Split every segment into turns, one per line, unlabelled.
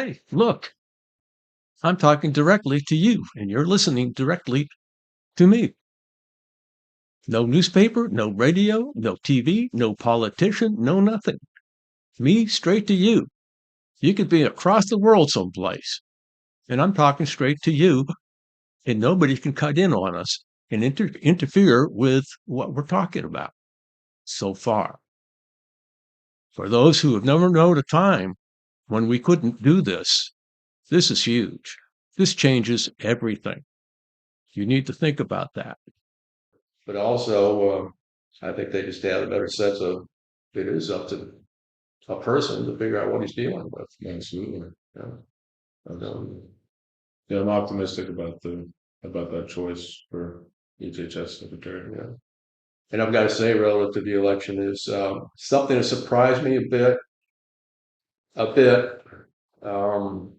Hey, look, I'm talking directly to you, and you're listening directly to me. No newspaper, no radio, no TV, no politician, no nothing. Me straight to you. You could be across the world someplace, and I'm talking straight to you, and nobody can cut in on us and interfere with what we're talking about so far. For those who have never known a time when we couldn't do this, this is huge. This changes everything. You need to think about that.
But also, I think they just have a better sense of it is up to a person to figure out what he's dealing with.
Absolutely.
Yeah.
Absolutely. Yeah, I'm optimistic about that choice for HHS secretary.
Yeah. And I've got to say, relative to the election, is something that surprised me a bit. A bit. Um,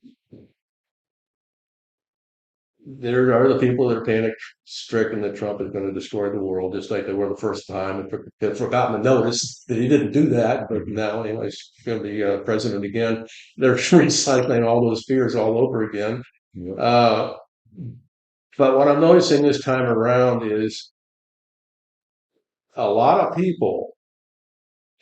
there are the people that are panic stricken that Trump is going to destroy the world, just like they were the first time, and had forgotten to notice that he didn't do that. But now, he's going to be president again. They're recycling all those fears all over again.
Yep.
But what I'm noticing this time around is a lot of people,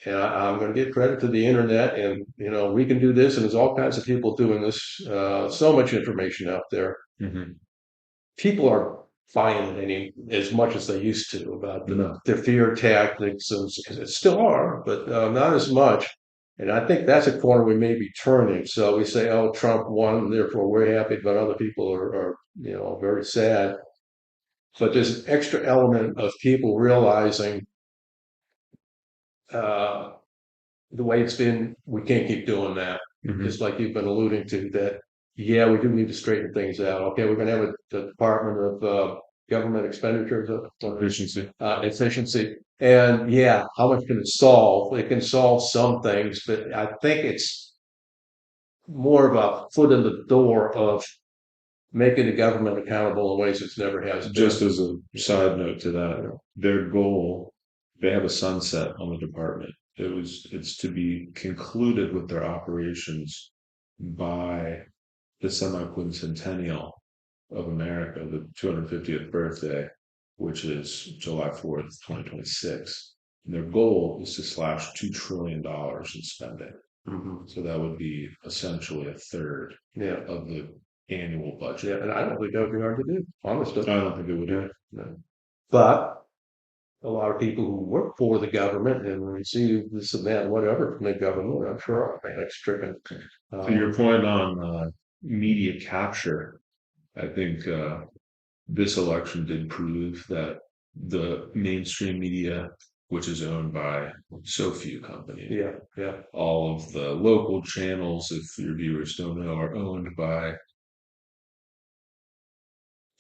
and I'm going to give credit to the internet, and we can do this, and there's all kinds of people doing this. So much information out there.
Mm-hmm.
People are buying any as much as they used to about
No.
the fear tactics, and it still are, but not as much. And I think that's a corner we may be turning. So we say, "Oh, Trump won, therefore we're happy," but other people are very sad. But there's an extra element of people realizing uh, the way it's been, we can't keep doing that.
Mm-hmm.
Just like you've been alluding to, that, yeah, we do need to straighten things out. Okay, we're going to have the Department of Government Expenditures, efficiency. And yeah, how much can it solve? It can solve some things, but I think it's more of a foot in the door of making the government accountable in ways it's never has been.
Just as a side note to that, their goal, they have a sunset on the department. It's to be concluded with their operations by the semi-quincentennial of America, the 250th birthday, which is July 4th, 2026. And their goal is to slash $2 trillion in spending.
Mhm.
So that would be essentially a third
Yeah,
of the annual
yeah,
budget.
and I don't think that would be hard to do, honestly.
I don't think it would do.
No. But a lot of people who work for the government and receive this and that, whatever from the government, I'm sure are panic stricken.
To your point on media capture, I think this election did prove that the mainstream media, which is owned by so few companies,
Yeah,
all of the local channels, if your viewers don't know, are owned by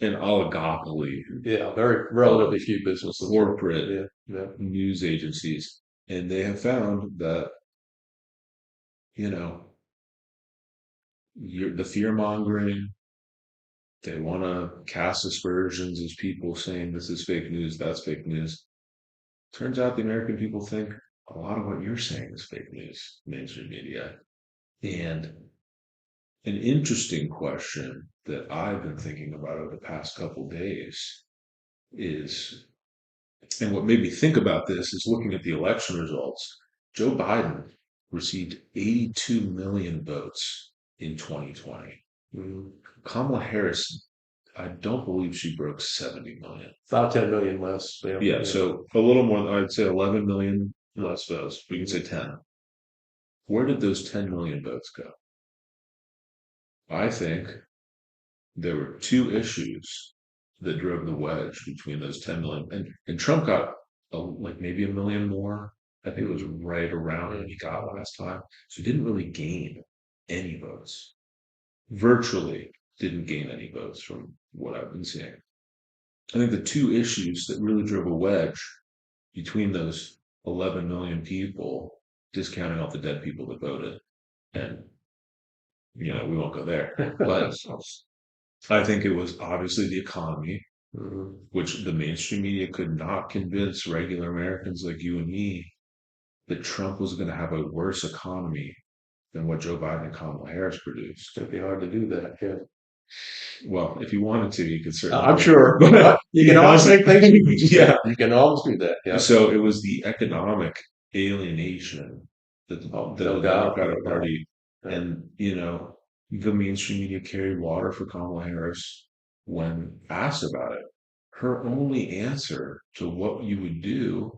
an oligopoly,
yeah, very relatively few businesses.
corporate
Yeah.
news agencies. And they have found that, you know, the fear mongering, they want to cast aspersions as people saying this is fake news, that's fake news. Turns out the American people think a lot of what you're saying is fake news, mainstream media. And an interesting question that I've been thinking about over the past couple of days is, and what made me think about this is looking at the election results. Joe Biden received 82 million votes in 2020.
Mhm.
Kamala Harris, I don't believe she broke 70 million.
About 10 million less.
Yeah, so a little more, I'd say 11 million less votes. We can say 10. Where did those 10 million votes go? I think there were two issues that drove the wedge between those 10 million. And Trump got like maybe a million more. I think it was right around what he got last time. So he didn't really gain any votes. Virtually didn't gain any votes from what I've been seeing. I think the two issues that really drove a wedge between those 11 million people, discounting all the dead people that voted, and we won't go there, but I think it was obviously the economy, which the mainstream media could not convince regular Americans like you and me that Trump was going to have a worse economy than what Joe Biden and Kamala Harris produced.
It'd be hard to do that. Yeah.
Well, if you wanted to, you could certainly.
I'm
do it.
sure.
But,
You can always make things.
Yeah.
You can always do that. Yeah.
So it was the economic alienation that
Oh,
the
no doubt,
Democratic
no doubt.
Party and, the mainstream media carried water for Kamala Harris when asked about it. Her only answer to what you would do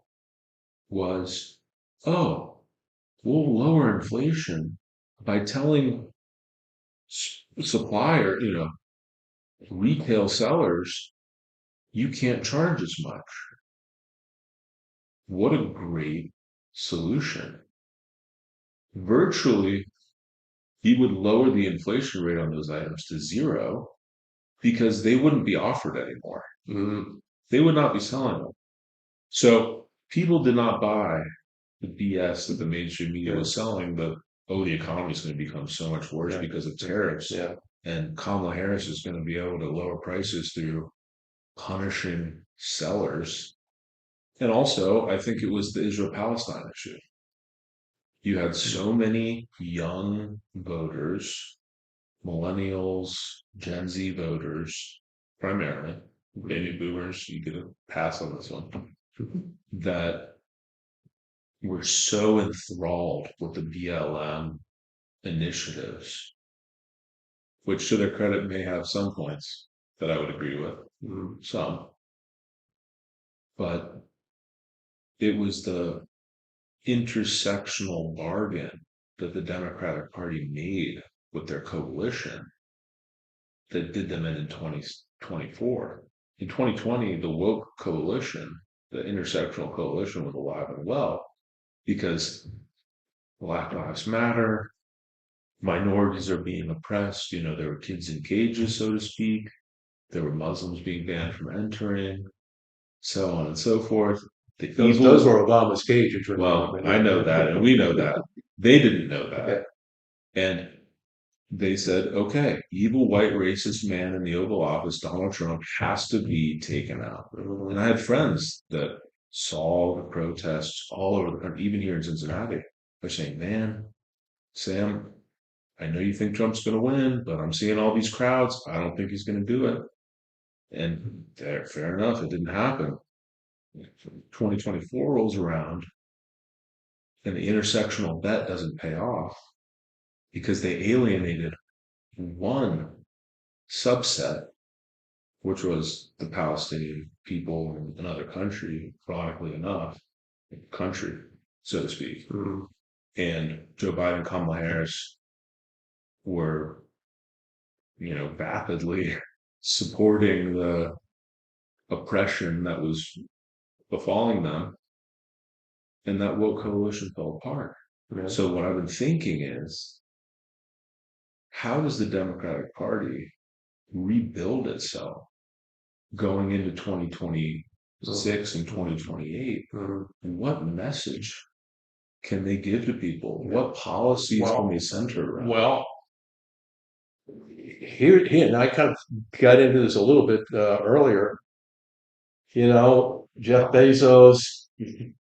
was, oh, we'll lower inflation by telling supplier, retail sellers, you can't charge as much. What a great solution. Virtually, he would lower the inflation rate on those items to 0 because they wouldn't be offered anymore.
Mm.
They would not be selling them. So people did not buy the BS that the mainstream media was selling, that, the economy is going to become so much worse because of tariffs.
Yeah.
And Kamala Harris is going to be able to lower prices through punishing sellers. And also, I think it was the Israel-Palestine issue. You had so many young voters, millennials, Gen Z voters, primarily, baby boomers, you get a pass on this one, that were so enthralled with the BLM initiatives, which to their credit may have some points that I would agree with, some. But it was the intersectional bargain that the Democratic Party made with their coalition that did them in 2024. In 2020, the woke coalition, the intersectional coalition, was alive and well because Black Lives Matter, minorities are being oppressed. There were kids in cages, so to speak. There were Muslims being banned from entering, so on and so forth.
Those were Obama's cages.
Well, I know that, and we know that. They didn't know that.
Yeah.
And they said, okay, evil white racist man in the Oval Office, Donald Trump, has to be taken out. And I had friends that saw the protests all over the country, even here in Cincinnati. They're saying, man, Sam, I know you think Trump's going to win, but I'm seeing all these crowds. I don't think he's going to do it. And fair enough, it didn't happen. 2024 rolls around, and the intersectional bet doesn't pay off because they alienated one subset, which was the Palestinian people in another country, ironically enough, country, so to speak. And Joe Biden and Kamala Harris were, vapidly supporting the oppression that was befalling them, and that woke coalition fell apart.
Yeah.
So what I've been thinking is, how does the Democratic Party rebuild itself going into 2026 and 2028? And what message can they give to people? What policies can they center around?
Well, here, and I kind of got into this a little bit earlier. Jeff Bezos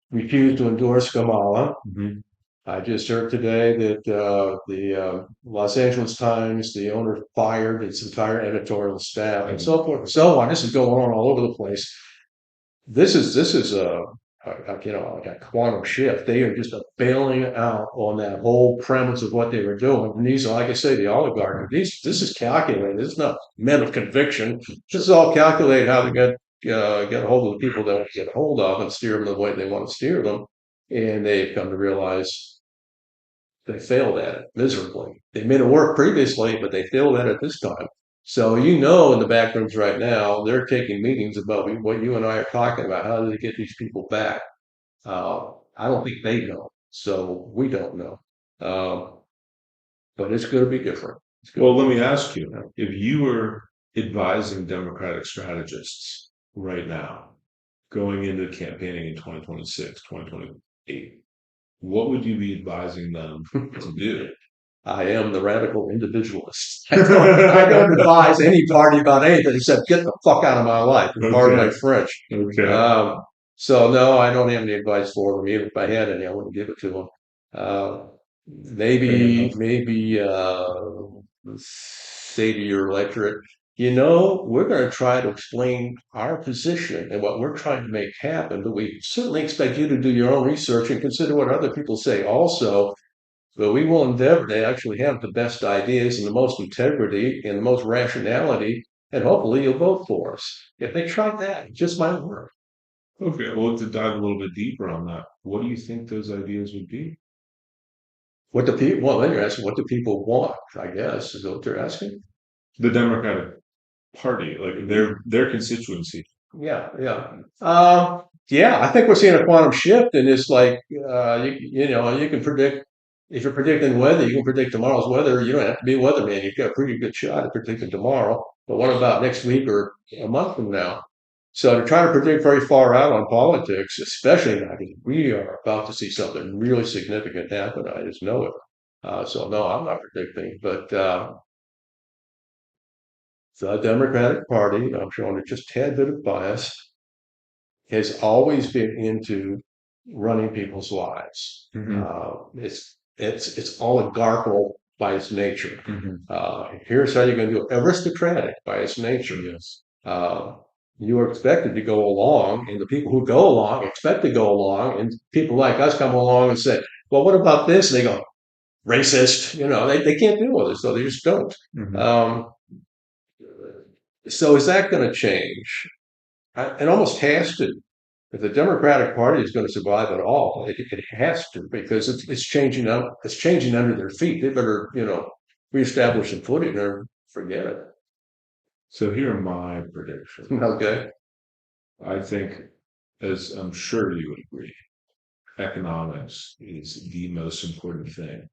refused to endorse Kamala.
Mhm.
I just heard today that the Los Angeles Times, the owner, fired its entire editorial staff, and so forth and so on. This is going on all over the place. This is a quantum shift. They are just bailing out on that whole premise of what they were doing. And these are, like I say, the oligarchy. This is calculated. This is not men of conviction. This is all calculated how to get a hold of the people they want to get a hold of and steer them the way they want to steer them. And they've come to realize they failed at it miserably. They made it work previously, but they failed at it this time. So in the back rooms right now, they're taking meetings about what you and I are talking about. How do they get these people back? I don't think they know, so we don't know. But it's going to be different.
Well, let me ask you, if you were advising Democratic strategists right now, going into campaigning in 2026, 2028, what would you be advising them to do?
I am the radical individualist. I don't advise any party about anything except get the fuck out of my life. Pardon my French.
Okay.
So no, I don't have any advice for them. Even if I had any, I wouldn't give it to them. maybe say to your electorate, you know, we're going to try to explain our position and what we're trying to make happen, but we certainly expect you to do your own research and consider what other people say also. But we will endeavor to actually have the best ideas and the most integrity and the most rationality, and hopefully you'll vote for us. If they try that, it just might work.
Okay, well, to dive a little bit deeper on that, what do you think those ideas would be?
What do people, well, then you're asking, what do people want? I guess is what they're asking.
The Democratic Party, like their constituency.
Yeah, yeah. Yeah, I think we're seeing a quantum shift, and it's like you know, you can predict if you're predicting weather, you can predict tomorrow's weather. You don't have to be a weatherman. You've got a pretty good shot at predicting tomorrow. But what about next week or a month from now? So to try to predict very far out on politics, especially now, because we are about to see something really significant happen. I just know it. So no, I'm not predicting, but the Democratic Party, I'm showing just a tad bit of bias, has always been into running people's lives.
Hmm.
It's oligarchical by its nature.
Hmm.
Here's how you're going to do it. Aristocratic by its nature.
Yes.
Uh, you are expected to go along, and the people who go along expect to go along, and people like us come along and say, "Well, what about this?" And they go, "Racist." You know, they can't deal with it, so they just don't.
Hmm.
Um, so is that going to change? It almost has to. If the Democratic Party is going to survive at all, it has to because it's changing up. It's changing under their feet. They better, you know, reestablish some footing or forget it.
So here are my predictions.
Okay.
I think, as I'm sure you would agree, economics is the most important thing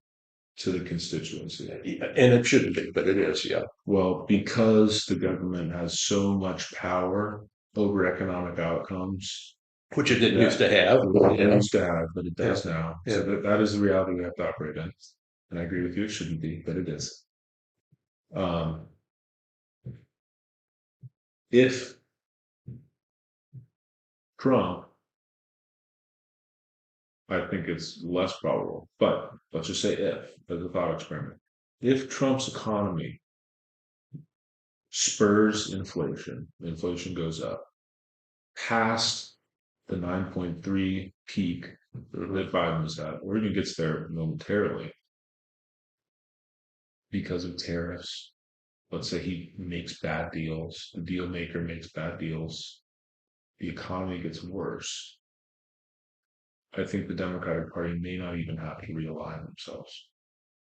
to the constituency.
And it shouldn't be, but it is. Yeah.
Well, because the government has so much power over economic outcomes
Which it didn't
that
used to have.
it
Yeah.
used to have, but it does now.
Yeah.
So that is the reality we have to operate in. And I agree with you, it shouldn't be, but it is. Um, if Trump, I think it's less probable, but let's just say if, as a thought experiment, if Trump's economy spurs inflation, inflation goes up past the 9.3 peak that Biden was at, or even gets there momentarily because of tariffs. Let's say he makes bad deals, the deal maker makes bad deals, the economy gets worse. I think the Democratic Party may not even have to realign themselves.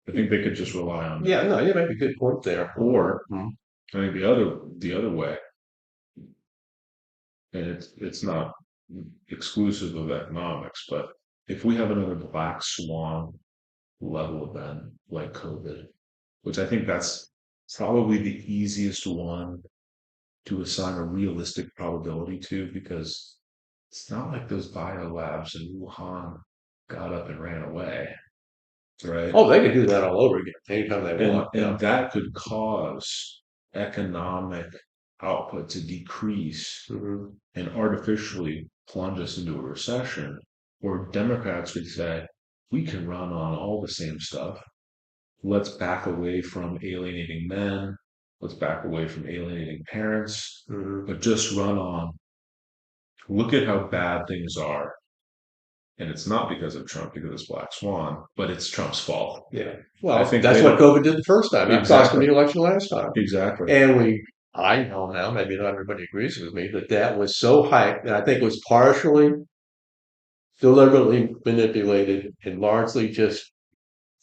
I think they could just rely on
Yeah. No, you make a good point there.
Or
Mhm.
I think the other way, and it's not exclusive of economics, but if we have another black swan level event like COVID, which I think that's probably the easiest one to assign a realistic probability to, because it's not like those bio labs in Wuhan got up and ran away, right?
Oh, they could do that all over again anytime they
And
want. Yeah.
that could cause economic output to decrease
Hmm.
and artificially plunge us into a recession, where Democrats would say, we can run on all the same stuff. Let's back away from alienating men. Let's back away from alienating parents,
Hmm.
but just run on. Look at how bad things are. And it's not because of Trump, because it's Black Swan, but it's Trump's fault.
Yeah.
I
Well,
think
that's
they
what
don't.
COVID did the first time. That cost them
Exactly.
the election last time.
Exactly.
And I know now, maybe not everybody agrees with me, that that was so hyped, and I think it was partially deliberately manipulated and largely just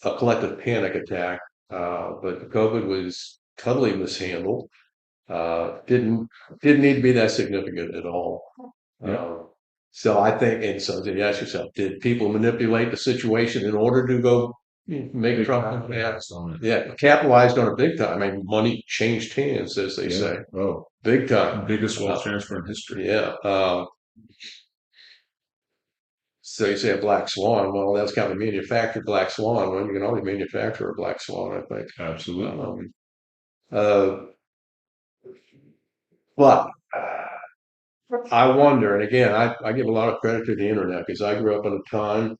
a collective panic attack. But COVID was totally mishandled. Didn't need to be that significant at all.
Yeah.
So I think, and so then you ask yourself, did people manipulate the situation in order to go make Trump? Yeah,
On it.
yeah, capitalized on it big time. I mean, money changed hands, as they
Yeah.
say,
Oh,
big time.
biggest wealth
Uh,
transfer in history.
yeah. So you say a black swan. Well, that's kind of a manufactured black swan. Well, you can only manufacture a black swan, I think.
Absolutely.
Uh, but I wonder, and again, I give a lot of credit to the internet because I grew up in a time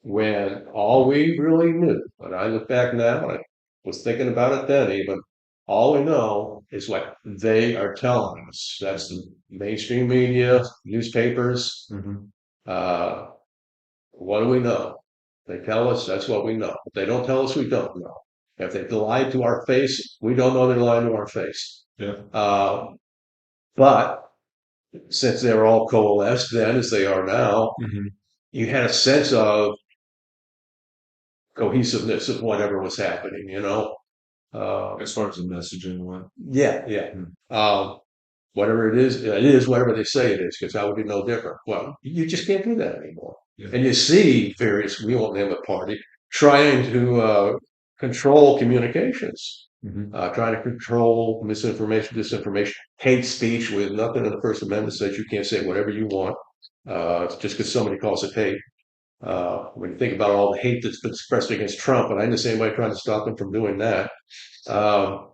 when all we really knew, when I look back now, I was thinking about it then even, all we know is what they are telling us. That's the mainstream media, newspapers.
Mhm.
Uh, what do we know? They tell us that's what we know. If they don't tell us, we don't know. If they lie to our face, we don't know they're lying to our face.
Yeah.
But since they were all coalesced then, as they are now,
Mhm.
you had a sense of cohesiveness of whatever was happening, you know?
As far as the messaging went.
Yeah, yeah.
Mm.
Whatever it is whatever they say it is, because how would you know different? Well, you just can't do that anymore.
Yeah.
And you see various, we won't name a party, trying to control communications,
Mhm.
trying to control misinformation, disinformation, hate speech with nothing in the First Amendment says you can't say whatever you want, just because somebody calls it hate. When you think about all the hate that's been expressed against Trump, and I didn't see anybody trying to stop him from doing that. Um,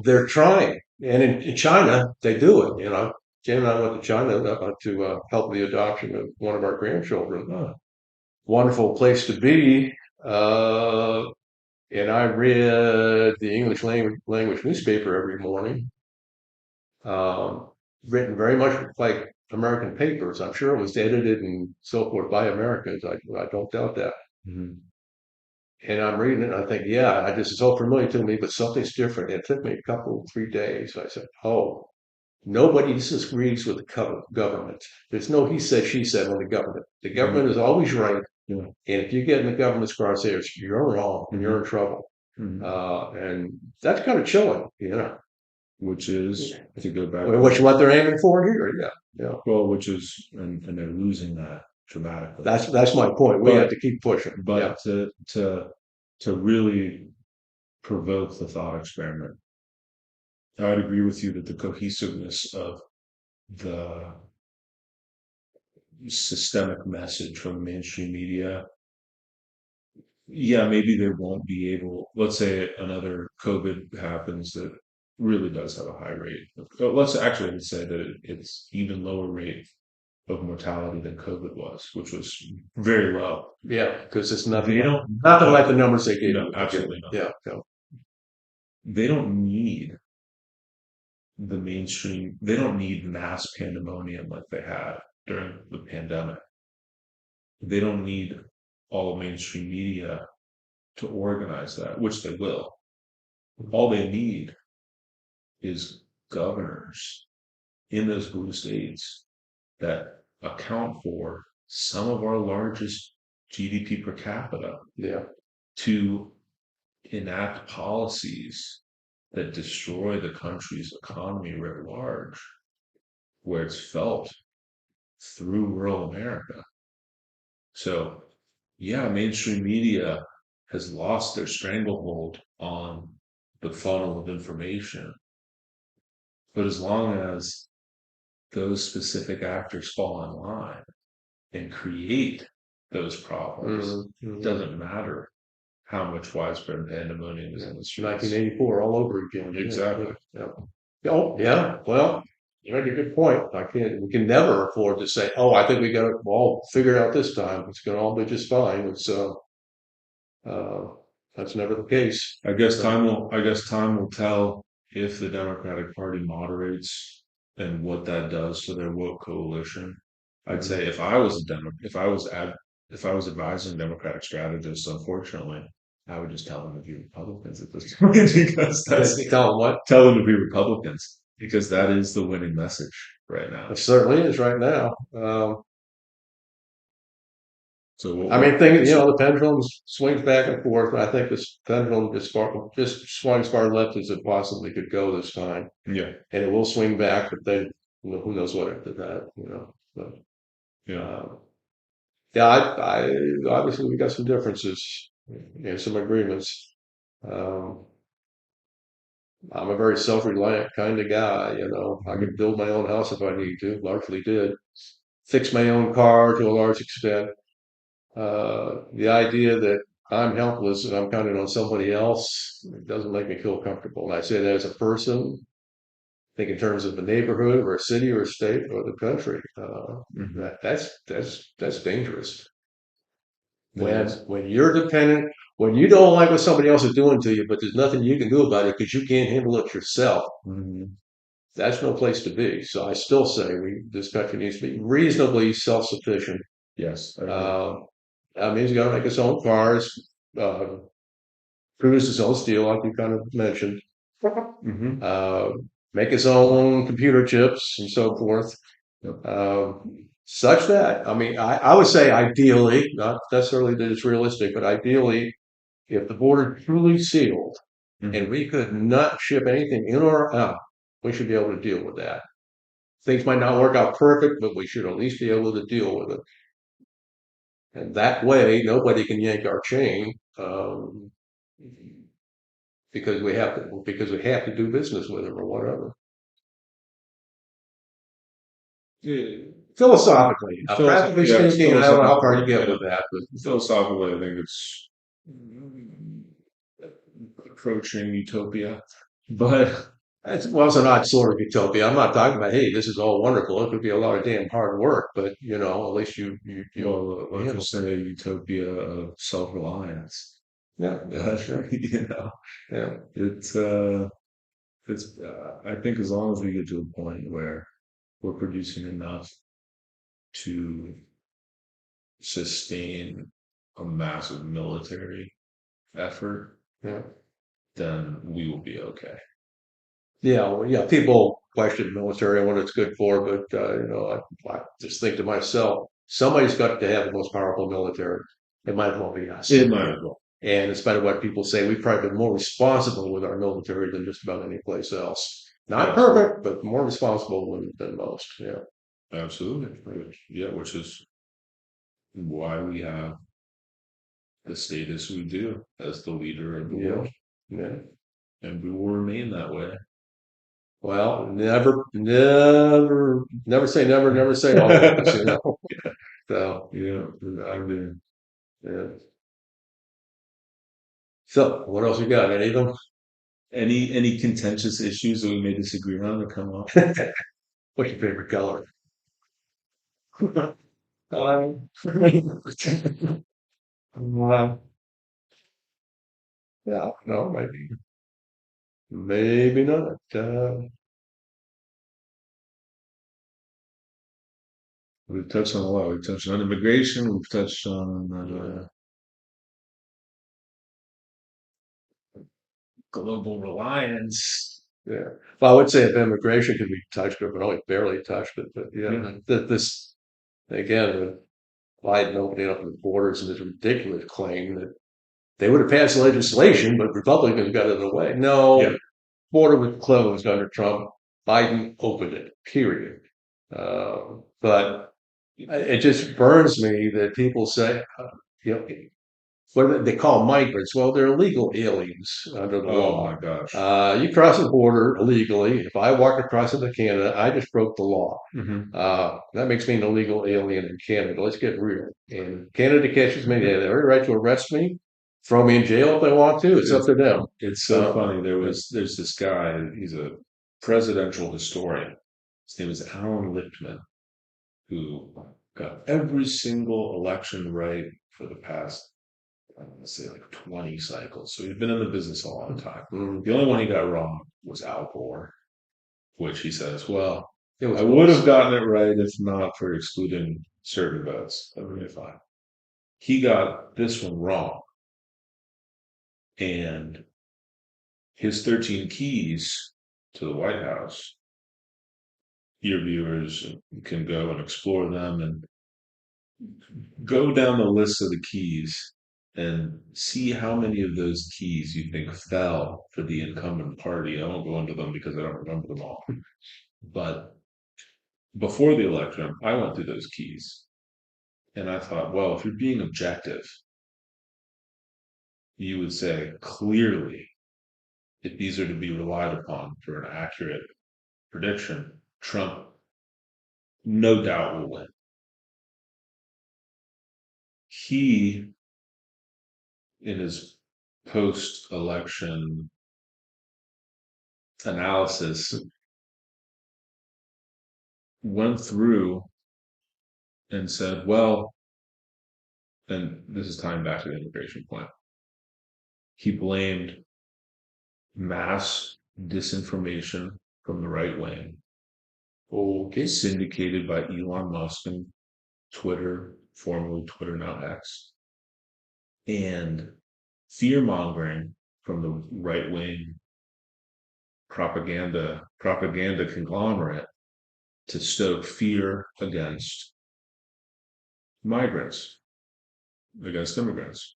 they're trying. And in China, they do it. Jim and I went to China to help the adoption of one of our grandchildren. Wonderful place to be. Uh, and I read the English language newspaper every morning, um, written very much like American papers. I'm sure it was edited and so forth by Americans. I don't doubt that.
Mhm.
And I'm reading it, and I think, yeah, this is so familiar to me, but something's different. It took me a couple, 3 days. I said, oh, nobody disagrees with the government. There's no he said, she said on the government. The government is always right.
Yeah.
And if you get in the government's crosshairs, you're wrong and you're in trouble.
Mhm.
And that's kind of chilling.
Which is to go back.
What they're aiming for here. Yeah. Yeah.
Well, which is, and they're losing that dramatically.
That's my point. We have to keep pushing.
But to really provoke the thought experiment, I'd agree with you that the cohesiveness of the systemic message from mainstream media, yeah, maybe they won't be able. Let's say another COVID happens that really does have a high rate. Let's actually say that it's even lower rate of mortality than COVID was, which was very low.
Yeah, because it's
They don't.
nothing like the numbers they gave.
No, absolutely not.
Yeah. Yeah.
They don't need the mainstream. They don't need mass pandemonium like they had during the pandemic. They don't need all mainstream media to organize that, which they will. All they need is governors in those blue states that account for some of our largest GDP per capita
Yeah.
to enact policies that destroy the country's economy writ large, where it's felt through rural America. So, yeah, mainstream media has lost their stranglehold on the funnel of information. But as long as those specific actors fall in line and create those problems,
Mhm.
it doesn't matter how much widespread pandemonium is in the streets.
1984 all over again.
Exactly.
Yeah. Oh, yeah. Well, you make a good point. We can never afford to say, oh, I think we got it all figured out this time. It's going to all be just fine. Uh, that's never the case.
I guess time will tell if the Democratic Party moderates and what that does to their woke coalition. I'd say if I was a if I was advising Democratic strategists, unfortunately, I would just tell them to be Republicans at this point because
Tell them what?
tell them to be Republicans because that is the winning message right now.
It certainly is right now.
So
I mean, the pendulum swings back and forth. I think this pendulum just swung as far left as it possibly could go this time.
yeah,
And it will swing back, but then who knows what after that, But,
yeah,
yeah, I obviously we got some differences and some agreements. Um, I'm a very self-reliant kind of guy, I can build my own house if I need to, largely did. Fix my own car to a large extent. The idea that I'm helpless and I'm counting on somebody else, it doesn't make me feel comfortable. And I say that as a person, think in terms of a neighborhood or a city or a state or the country.
Mhm.
That's dangerous.
It is.
When you're dependent, when you don't like what somebody else is doing to you, but there's nothing you can do about it because you can't handle it yourself,
Mhm.
that's no place to be. So I still say this country needs to be reasonably self-sufficient.
Yes, I agree.
Uh, that means you got to make its own cars, uh, produce its own steel, like you kind of mentioned,
Mhm.
uh, make its own computer chips and so forth.
Yep.
Such that, I mean, I would say ideally, not necessarily that it's realistic, but ideally, if the border truly sealed and
Mhm.
we could not ship anything in or out, we should be able to deal with that. Things might not work out perfect, but we should at least be able to deal with it. And that way, nobody can yank our chain because we have to do business with them or whatever.
Yeah,
Philosophically, practically
yeah,
speaking, I don't know how far you get with that, but
philosophically, I think it's approaching utopia, but
it's an odd sort of utopia. I'm not talking about, hey, this is all wonderful. It could be a lot of damn hard work, but at least
well, let's
handle.
just say a utopia of self-reliance.
Yeah, yeah, sure.
You know,
Yeah,
it's I think as long as we get to a point where we're producing enough to sustain a massive military effort,
yeah.
then we will be okay.
Yeah, well, yeah, people question the military and what it's good for, but I just think to myself, somebody's got to have the most powerful military. It might as well be us.
It might as well.
And in spite of what people say, we've probably been more responsible with our military than just about any place else. Not
Absolutely.
perfect, but more responsible than most. Yeah,
Absolutely. Yeah, which is why we have the status we do as the leader of the
yeah,
world.
yeah.
And we will remain that way.
Well, never say never, never say always. So,
Yeah, I mean,
yeah. So, what else you got? Anything?
any contentious issues that we may disagree on or come up?
What's your favorite color? Uh, yeah, no, maybe not.
We've touched on a lot. We've touched on immigration. We've touched on
Yeah,
global reliance.
yeah. Well, I would say if immigration could be touched, but only barely touched it. But yeah,
Yeah.
this again, with Biden opening up the borders and this ridiculous claim that they would have passed legislation, but Republicans got it away.
Yeah.
No, border was closed under Trump. Biden opened it. Period. But it just burns me that people say, you know, what do they call migrants? Well, they're illegal aliens under the
Oh
law.
my gosh.
You cross the border illegally. If I walk across into Canada, I just broke the law.
Hmm.
That makes me an illegal alien in Canada. Let's get real. And Canada catches me, they have every right to arrest me, throw me in jail if they want to. It's up to them.
It's so funny.
Yeah,
There's this guy. He's a presidential historian. His name is Alan Lichtman, who got every single election right for the past, let's say, like 20 cycles. So he's been in the business a long time.
mm,
The only one he got wrong was Al Gore, which he says, well,
it was
I would have
close.
gotten it right if not for excluding certain votes. Okay, fine. He got this one wrong. And his 13 keys to the White House, your viewers can go and explore them and go down the list of the keys and see how many of those keys you think fell for the incumbent party. I won't go into them because I don't remember them all. But before the election, I went through those keys and I thought, well, if you're being objective, you would say clearly, if these are to be relied upon for an accurate prediction, Trump no doubt will win. He, in his post election analysis, went through and said, well, and this is tying back to the immigration point, he blamed mass disinformation from the right wing,
Okay.
syndicated by Elon Musk and Twitter, formerly Twitter, now X, and fear mongering from the right wing propaganda conglomerate to stoke fear against migrants, against immigrants.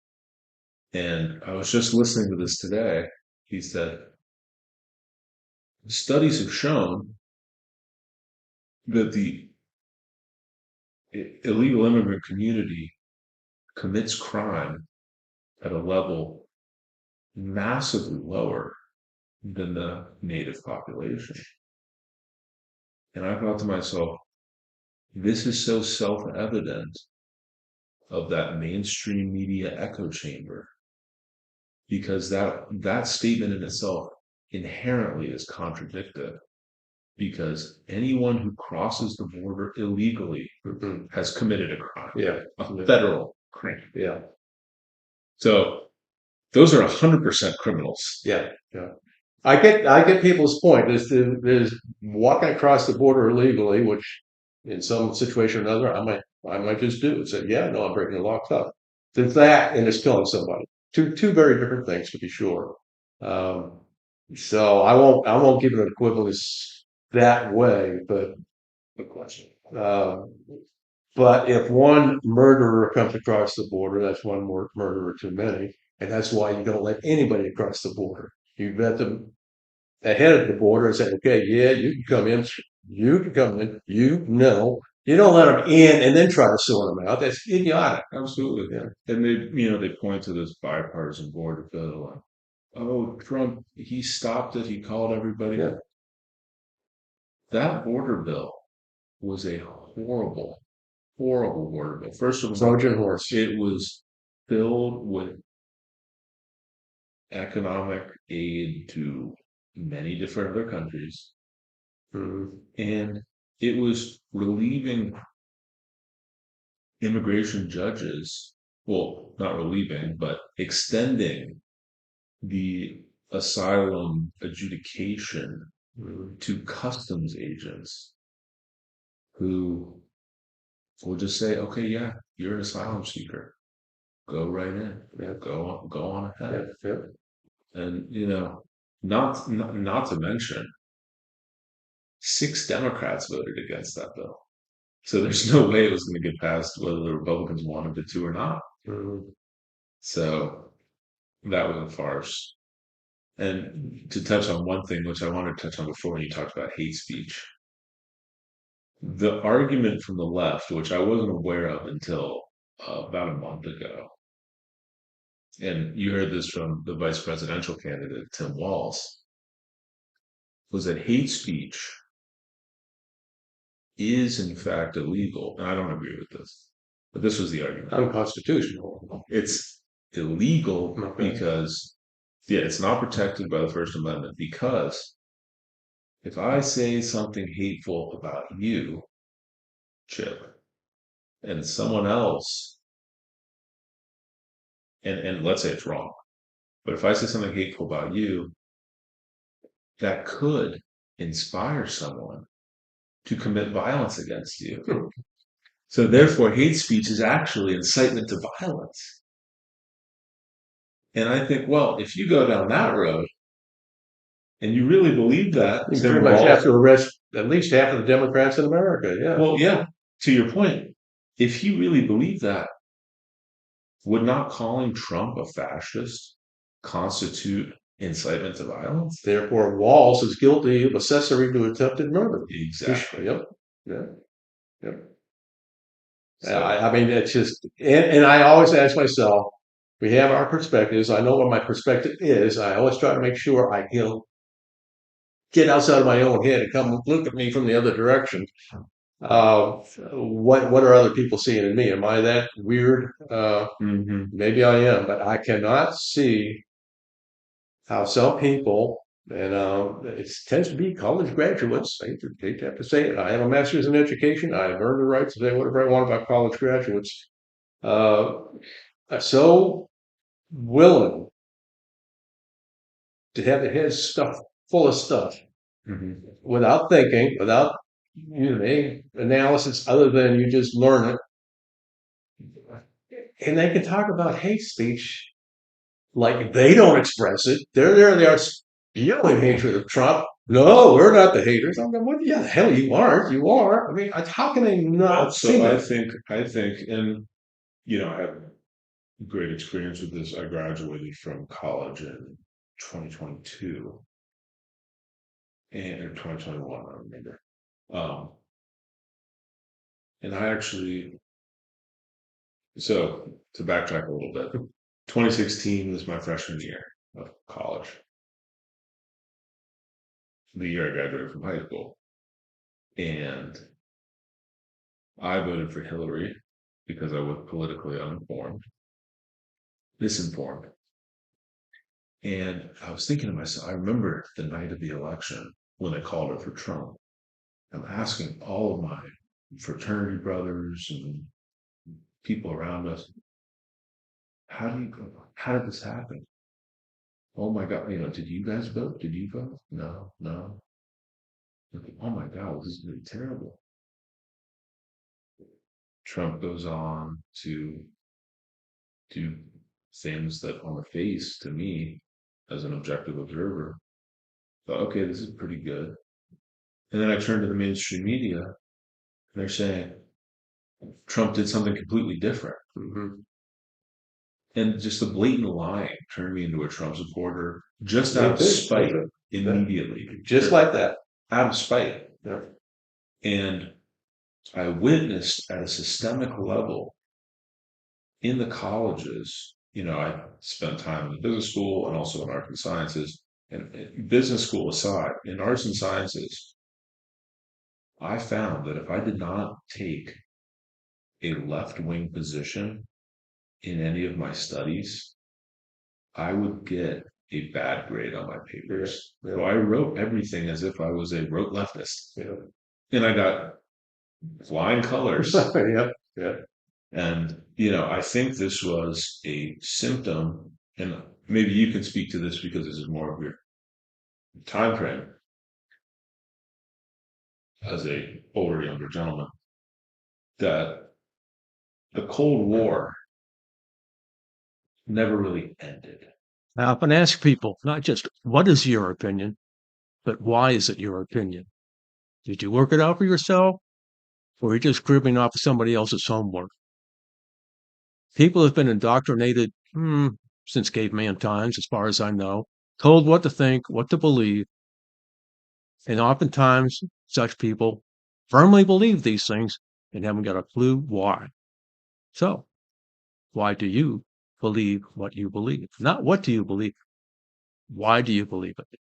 And I was just listening to this today. He said, studies have shown that the illegal immigrant community commits crime at a level massively lower than the native population. And I thought to myself, this is so self-evident of that mainstream media echo chamber, because that statement in itself inherently is contradicted, because anyone who crosses the border illegally has committed a crime,
Yeah.
a federal crime.
Yeah.
So those are 100% criminals.
Yeah. Yeah. I get people's point. There's walking across the border illegally, which in some situation or another I might just do and say, yeah, no, I'm breaking the law. Tough. There's that, and it's killing somebody. Two very different things to be sure. So I won't give it an equivalence that way, but
Good question.
but if one murderer comes across the border, that's one more murderer too many, and that's why you don't let anybody across the border. You let them ahead of the border and say, okay, yeah, you can come in, you can come in, you don't let them in and then try to sort them out. That's idiotic.
Absolutely.
Yeah.
And they point to this bipartisan border bill. And, oh, Trump, he stopped it. He called everybody.
Yeah.
That border bill was a horrible, horrible border bill. First of all,
Trojan horse.
it was filled with economic aid to many different other countries.
Mhm.
And it was relieving immigration judges, well, not relieving, but extending the asylum adjudication
Mhm.
to customs agents who will just say, okay, yeah, you're an asylum seeker. Go right in.
Yeah.
Go on
Yeah.
ahead.
Yeah.
And not to mention, 6 Democrats voted against that bill. So there's no way it was going to get passed whether the Republicans wanted it to or not.
Mhm.
So that was a farce. And to touch on one thing, which I wanted to touch on before when you talked about hate speech, the argument from the left, which I wasn't aware of until about a month ago, and you heard this from the vice presidential candidate, Tim Walz, was that hate speech is in fact illegal. And I don't agree with this, but this was the argument.
Unconstitutional.
It's illegal
Okay.
because, yeah, it's not protected by the First Amendment, because if I say something hateful about you, Chip, and someone else, and let's say it's wrong, but if I say something hateful about you, that could inspire someone to commit violence against you. So therefore, hate speech is actually incitement to violence. And I think, well, if you go down that road and you really believe that,
You pretty much have to arrest at least half of the Democrats in America. Yeah.
well, yeah, to your point, if he really believed that, would not calling Trump a fascist constitute incitement to violence?
Therefore, Walz is guilty of accessory to attempted murder.
Exactly.
Yep. Yeah. Yep.
So,
I mean, it's just, and I always ask myself, we have our perspectives. I know what my perspective is. I always try to make sure I get outside of my own head and come look at me from the other direction. What are other people seeing in me? Am I that weird?
mhm.
Maybe I am, but I cannot see how some people And it tends to be college graduates. I hate to have to say it. I have a master's in education. I have earned the right to say whatever I want about college graduates. Are so willing to have their heads stuffed full of stuff
Mhm.
without thinking, without any analysis other than you just learn it. And they can talk about hate speech like they don't express it. They're there, they are spewing hatred of Trump. No, we're not the haters. I'm going, what the hell you aren't? You are. I mean, how can they not see
So
that?
I think, and I have great experience with this. I graduated from college in 2022 and or 2021, I remember. Um, and I actually, so to backtrack a little bit, 2016 was my freshman year of college, the year I graduated from high school. And I voted for Hillary because I was politically uninformed, misinformed. And I was thinking to myself, I remember the night of the election when they called her for Trump. I'm asking all of my fraternity brothers and people around us, how did this happen? Oh my God, did you guys vote? Did you vote? No, no. Oh my God, this is really terrible. Trump goes on to do things that on the face to me as an objective observer thought, okay, this is pretty good. And then I turn to the mainstream media and they're saying Trump did something completely different.
Mhm.
And just the blatant lying turned me into a Trump supporter just
Me
out of
too.
spite immediately.
Just like that.
Out of spite.
Yeah.
And I witnessed at a systemic level in the colleges. I spent time in the business school and also in arts and sciences. And business school aside, in arts and sciences, I found that if I did not take a left wing position in any of my studies, I would get a bad grade on my papers.
Yeah,
So I wrote everything as if I was a rote leftist.
yeah.
And I got flying colors.
Yeah, yeah.
And, I think this was a symptom, and maybe you can speak to this because this is more of your time frame as a older, younger gentleman, that the Cold War never really ended.
I often ask people not just what is your opinion, but why is it your opinion? Did you work it out for yourself, or are you just cribbing off of somebody else's homework? People have been indoctrinated since caveman times, as far as I know, told what to think, what to believe, and oftentimes such people firmly believe these things and haven't got a clue why. So, why do you believe what you believe? Not what do you believe? Why do you believe it?